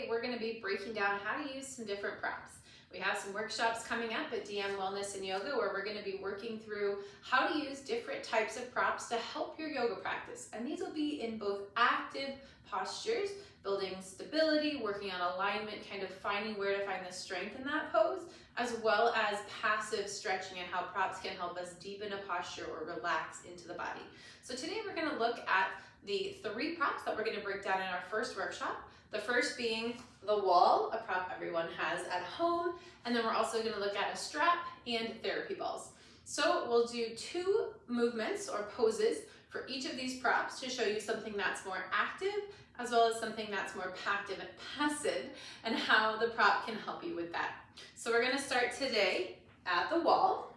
we're going to be breaking down how to use some different props. We have some workshops coming up at DM Wellness and Yoga where we're going to be working through how to use different types of props to help your yoga practice. And these will be in both active postures, building stability, working on alignment, kind of finding where to find the strength in that pose, as well as passive stretching and how props can help us deepen a posture or relax into the body. So today we're going to look at the 3 props that we're going to break down in our first workshop. The first being the wall, a prop everyone has at home, and then we're also going to look at a strap and therapy balls. So we'll do 2 movements or poses for each of these props to show you something that's more active as well as something that's more passive and how the prop can help you with that. So we're going to start today at the wall.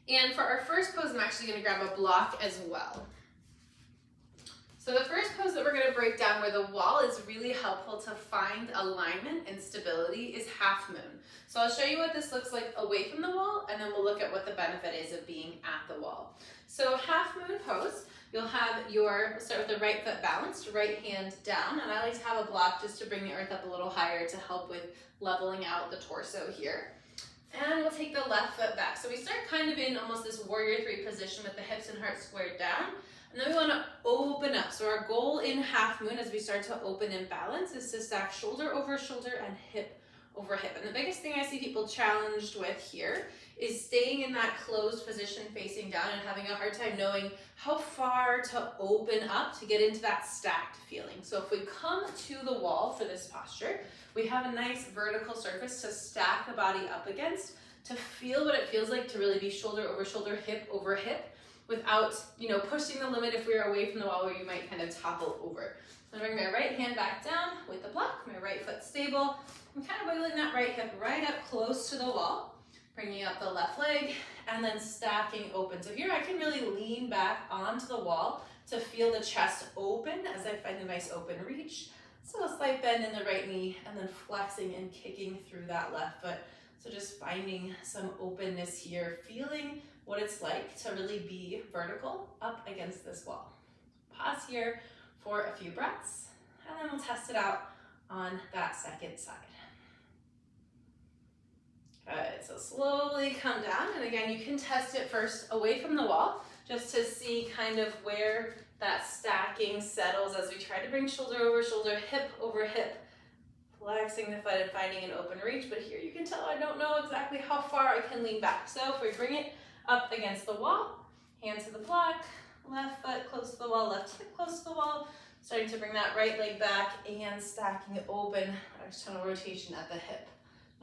And for our first pose, I'm actually going to grab a block as well. So the first pose that we're going to break down where the wall is really helpful to find alignment and stability is half moon. So I'll show you what this looks like away from the wall, and then we'll look at what the benefit is of being at the wall. So half moon pose, you'll have we'll start with the right foot balanced, right hand down, and I like to have a block just to bring the earth up a little higher to help with leveling out the torso here. And we'll take the left foot back. So we start kind of in almost this warrior 3 position with the hips and heart squared down. And then we want to open up. So our goal in half moon as we start to open and balance is to stack shoulder over shoulder and hip over hip. And the biggest thing I see people challenged with here is staying in that closed position facing down and having a hard time knowing how far to open up to get into that stacked feeling. So if we come to the wall for this posture, we have a nice vertical surface to stack the body up against, to feel what it feels like to really be shoulder over shoulder, hip over hip, without, pushing the limit if we're away from the wall where you might kind of topple over. So I'm bringing my right hand back down with the block, my right foot stable. I'm kind of wiggling that right hip right up close to the wall, bringing up the left leg, and then stacking open. So here I can really lean back onto the wall to feel the chest open as I find a nice open reach. So a slight bend in the right knee, and then flexing and kicking through that left foot. So just finding some openness here, feeling what it's like to really be vertical up against this wall. Pause here for a few breaths, and then we'll test it out on that second side. Good, so slowly come down, and again, you can test it first away from the wall, just to see kind of where that stacking settles as we try to bring shoulder over shoulder, hip over hip, flexing the foot and finding an open reach. But here you can tell I don't know exactly how far I can lean back. So if we bring it up against the wall, hand to the block, left foot close to the wall, left hip close to the wall, starting to bring that right leg back and stacking open, external rotation at the hip.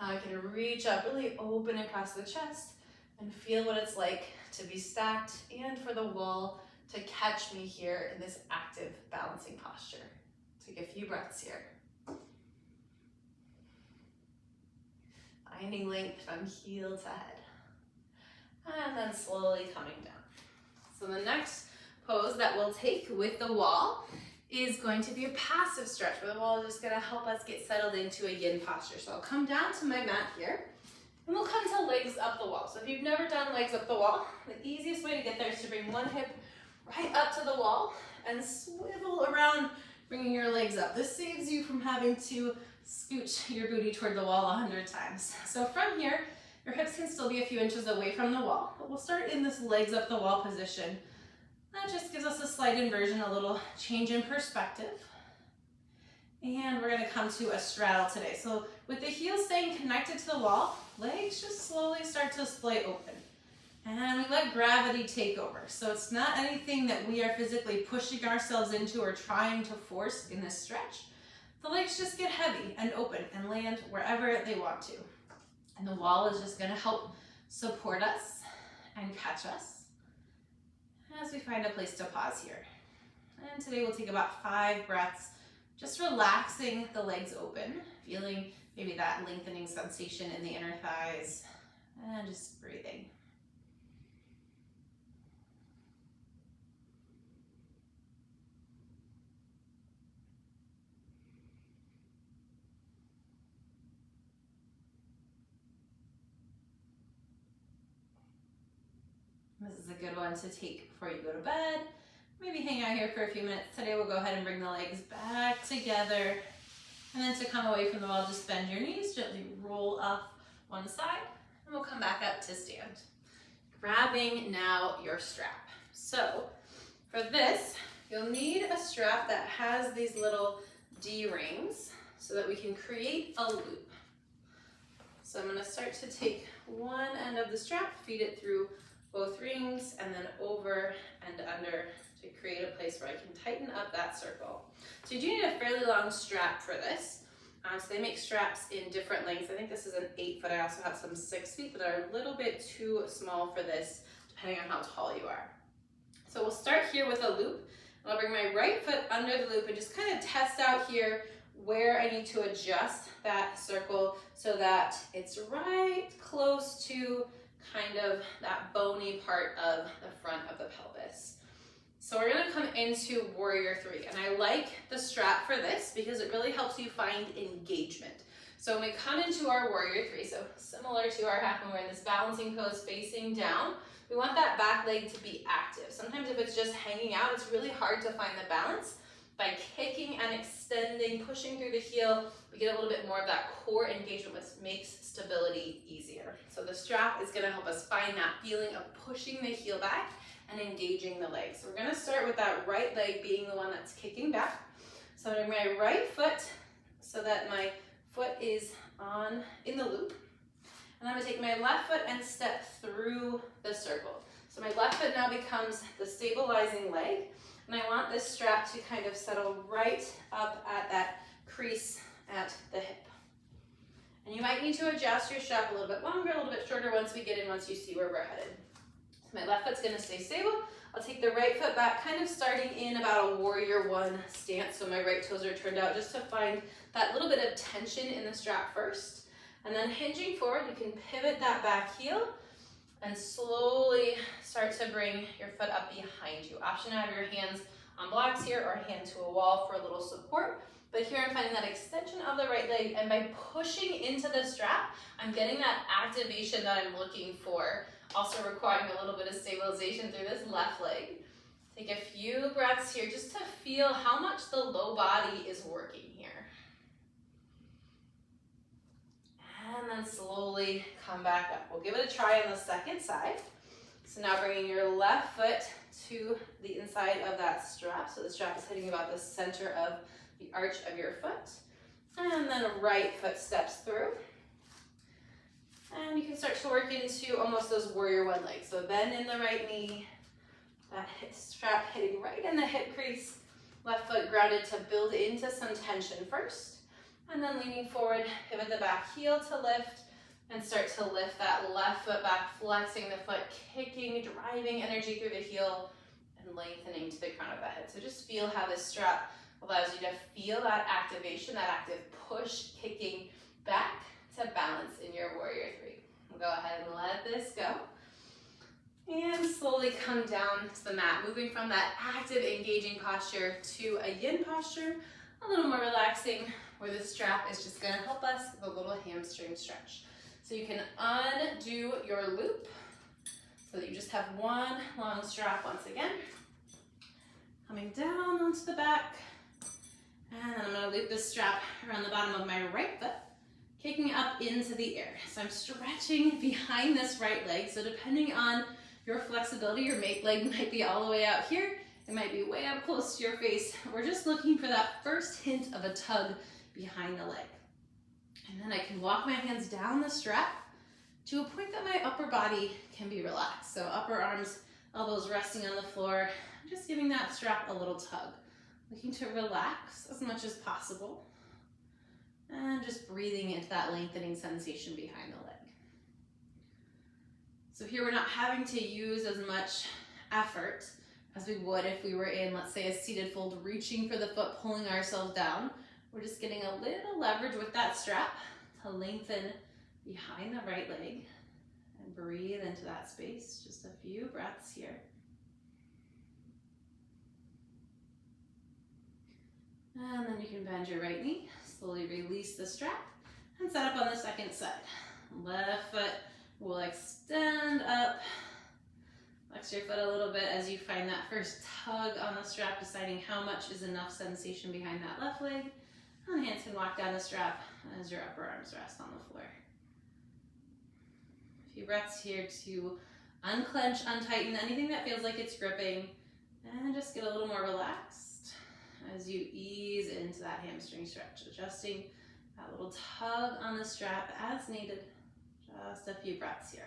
Now I can reach up, really open across the chest and feel what it's like to be stacked and for the wall to catch me here in this active balancing posture. Take a few breaths here. Finding length from heel to head. And then slowly coming down. So the next pose that we'll take with the wall is going to be a passive stretch, where the wall is just going to help us get settled into a yin posture. So I'll come down to my mat here, and we'll come to legs up the wall. So if you've never done legs up the wall, the easiest way to get there is to bring one hip right up to the wall and swivel around, bringing your legs up. This saves you from having to scooch your booty toward the wall 100 times. So from here, your hips can still be a few inches away from the wall, but we'll start in this legs up the wall position. That just gives us a slight inversion, a little change in perspective. And we're gonna come to a straddle today. So with the heels staying connected to the wall, legs just slowly start to splay open. And we let gravity take over. So it's not anything that we are physically pushing ourselves into or trying to force in this stretch. The legs just get heavy and open and land wherever they want to. And the wall is just gonna help support us and catch us as we find a place to pause here. And today we'll take about 5 breaths, just relaxing the legs open, feeling maybe that lengthening sensation in the inner thighs, and just breathing. This is a good one to take before you go to bed. Maybe hang out here for a few minutes. Today we'll go ahead and bring the legs back together. And then to come away from the wall, just bend your knees, gently roll up one side, and we'll come back up to stand. Grabbing now your strap. So for this, you'll need a strap that has these little D-rings so that we can create a loop. So I'm gonna start to take one end of the strap, feed it through both rings, and then over and under to create a place where I can tighten up that circle. So you do need a fairly long strap for this. So they make straps in different lengths. I think this is an 8 foot. I also have some 6 feet that are a little bit too small for this, depending on how tall you are. So we'll start here with a loop. I'll bring my right foot under the loop and just kind of test out here where I need to adjust that circle so that it's right close to kind of that bony part of the front of the pelvis. So we're gonna come into Warrior 3, and I like the strap for this because it really helps you find engagement. So when we come into our Warrior 3, so similar to our half, when we're in this balancing pose facing down, we want that back leg to be active. Sometimes if it's just hanging out, it's really hard to find the balance. By kicking and extending, pushing through the heel, we get a little bit more of that core engagement, which makes stability easier. So the strap is gonna help us find that feeling of pushing the heel back and engaging the leg. So we're gonna start with that right leg being the one that's kicking back. So I'm gonna bring my right foot so that my foot is in the loop. And I'm gonna take my left foot and step through the circle. So my left foot now becomes the stabilizing leg. And I want this strap to kind of settle right up at that crease at the hip. And you might need to adjust your strap a little bit longer, a little bit shorter once we get in, once you see where we're headed. So my left foot's gonna stay stable. I'll take the right foot back, kind of starting in about a Warrior 1 stance. So my right toes are turned out just to find that little bit of tension in the strap first. And then hinging forward, you can pivot that back heel and slowly start to bring your foot up behind you. Option to have your hands on blocks here or a hand to a wall for a little support. But here I'm finding that extension of the right leg, and by pushing into the strap, I'm getting that activation that I'm looking for, also requiring a little bit of stabilization through this left leg. Take a few breaths here just to feel how much the low body is working here. And then slowly come back up. We'll give it a try on the second side. So now bringing your left foot to the inside of that strap. So the strap is hitting about the center of the arch of your foot. And then a right foot steps through. And you can start to work into almost those Warrior 1 legs. So bend in the right knee, that strap hitting right in the hip crease. Left foot grounded to build into some tension first. And then leaning forward, pivot the back heel to lift, and start to lift that left foot back, flexing the foot, kicking, driving energy through the heel, and lengthening to the crown of the head. So just feel how this strap allows you to feel that activation, that active push, kicking back to balance in your Warrior 3. We'll go ahead and let this go. And slowly come down to the mat, moving from that active, engaging posture to a yin posture, a little more relaxing, where the strap is just gonna help us with a little hamstring stretch. So you can undo your loop so that you just have one long strap once again. Coming down onto the back. And then I'm gonna loop this strap around the bottom of my right foot, kicking up into the air. So I'm stretching behind this right leg. So depending on your flexibility, your leg might be all the way out here. It might be way up close to your face. We're just looking for that first hint of a tug behind the leg. And then I can walk my hands down the strap to a point that my upper body can be relaxed. So upper arms, elbows resting on the floor. I'm just giving that strap a little tug. Looking to relax as much as possible. And just breathing into that lengthening sensation behind the leg. So here we're not having to use as much effort as we would if we were in, let's say, a seated fold, reaching for the foot, pulling ourselves down. We're just getting a little leverage with that strap to lengthen behind the right leg and breathe into that space. Just a few breaths here. And then you can bend your right knee, slowly release the strap, and set up on the second side. Left foot will extend up. Flex your foot a little bit as you find that first tug on the strap, deciding how much is enough sensation behind that left leg. And hands can walk down the strap as your upper arms rest on the floor. A few breaths here to unclench, untighten anything that feels like it's gripping, and just get a little more relaxed as you ease into that hamstring stretch, adjusting that little tug on the strap as needed. Just a few breaths here.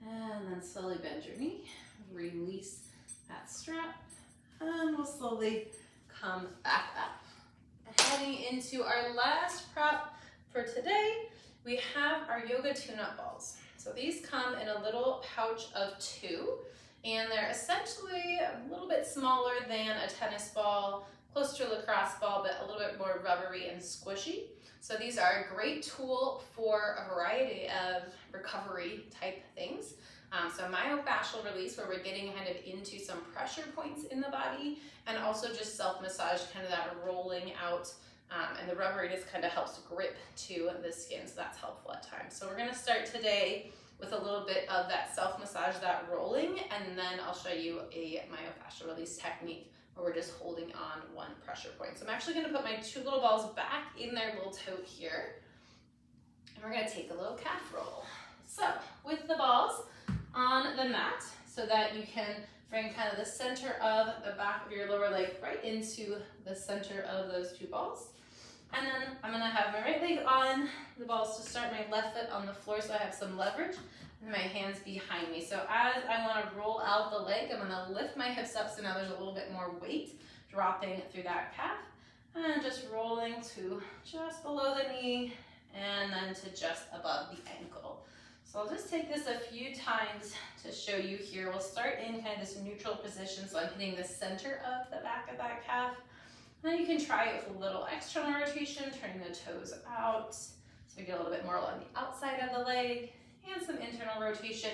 And then slowly bend your knee, release that strap, and we'll slowly come back up. Heading into our last prop for today, we have our yoga tune-up balls. So these come in a little pouch of 2, and they're essentially a little bit smaller than a tennis ball, close to a lacrosse ball, but a little bit more rubbery and squishy. So these are a great tool for a variety of recovery type things. So myofascial release, where we're getting kind of into some pressure points in the body, and also just self-massage, kind of that rolling out, and the rubberiness kind of helps grip to the skin, so that's helpful at times. So we're gonna start today with a little bit of that self-massage, that rolling, and then I'll show you a myofascial release technique where we're just holding on one pressure point. So I'm actually gonna put my 2 little balls back in their little tote here, and we're gonna take a little calf roll. So with the balls on the mat, so that you can bring kind of the center of the back of your lower leg right into the center of those 2 balls. And then I'm gonna have my right leg on the balls to start, my left foot on the floor so I have some leverage, and my hands behind me. So as I wanna roll out the leg, I'm gonna lift my hips up so now there's a little bit more weight dropping through that calf, and just rolling to just below the knee, and then to just above the ankle. So I'll just take this a few times to show you here. We'll start in kind of this neutral position, so I'm hitting the center of the back of that calf. And then you can try it with a little external rotation, turning the toes out, so we get a little bit more on the outside of the leg, and some internal rotation,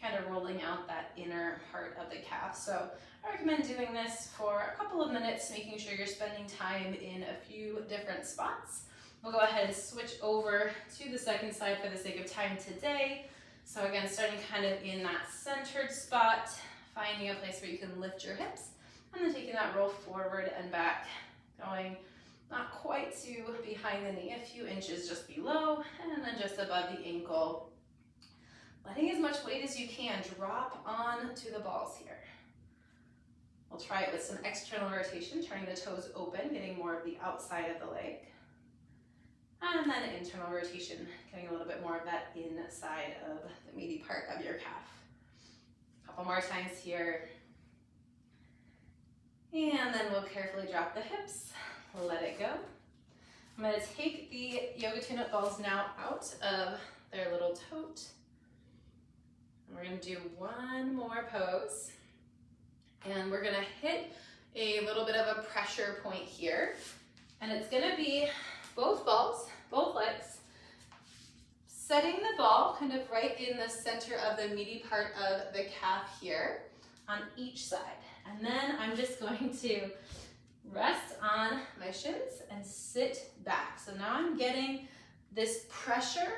kind of rolling out that inner part of the calf. So I recommend doing this for a couple of minutes, making sure you're spending time in a few different spots. We'll go ahead and switch over to the second side for the sake of time today. So again, starting kind of in that centered spot, finding a place where you can lift your hips, and then taking that roll forward and back, going not quite to behind the knee, a few inches just below, and then just above the ankle. Letting as much weight as you can drop onto the balls here. We'll try it with some external rotation, turning the toes open, getting more of the outside of the leg. And then internal rotation, getting a little bit more of that inside of the meaty part of your calf. A couple more times here. And then we'll carefully drop the hips, let it go. I'm gonna take the yoga tune-up balls now out of their little tote. And we're gonna do one more pose. And we're gonna hit a little bit of a pressure point here. And it's gonna be both balls, both legs, setting the ball kind of right in the center of the meaty part of the calf here on each side. And then I'm just going to rest on my shins and sit back. So now I'm getting this pressure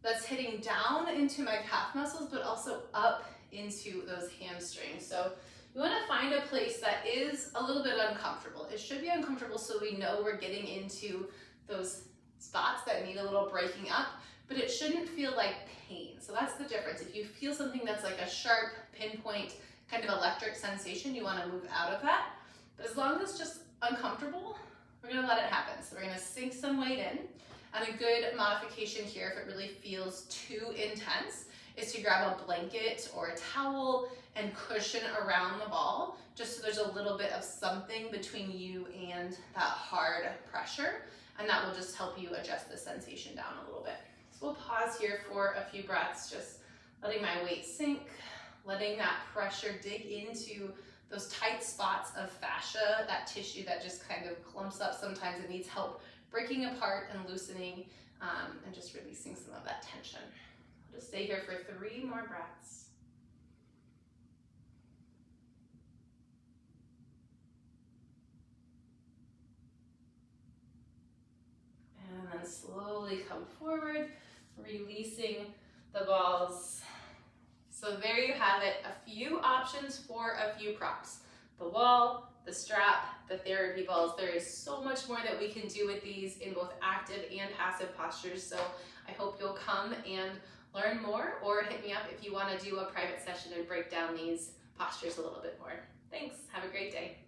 that's hitting down into my calf muscles, but also up into those hamstrings. So you want to find a place that is a little bit uncomfortable. It should be uncomfortable so we know we're getting into those spots that need a little breaking up, but it shouldn't feel like pain. So that's the difference. If you feel something that's like a sharp pinpoint kind of electric sensation, you want to move out of that. But as long as it's just uncomfortable, we're going to let it happen. So we're going to sink some weight in. And a good modification here, if it really feels too intense, is to grab a blanket or a towel and cushion around the ball, just so there's a little bit of something between you and that hard pressure, and that will just help you adjust the sensation down a little bit. So we'll pause here for a few breaths, just letting my weight sink, letting that pressure dig into those tight spots of fascia, that tissue that just kind of clumps up. Sometimes it needs help breaking apart and loosening, and just releasing some of that tension. I'll just stay here for 3 more breaths. And then slowly come forward, releasing the balls. So there you have it, a few options for a few props. The wall, the strap, the therapy balls. There is so much more that we can do with these in both active and passive postures. So I hope you'll come and learn more, or hit me up if you want to do a private session and break down these postures a little bit more. Thanks, have a great day.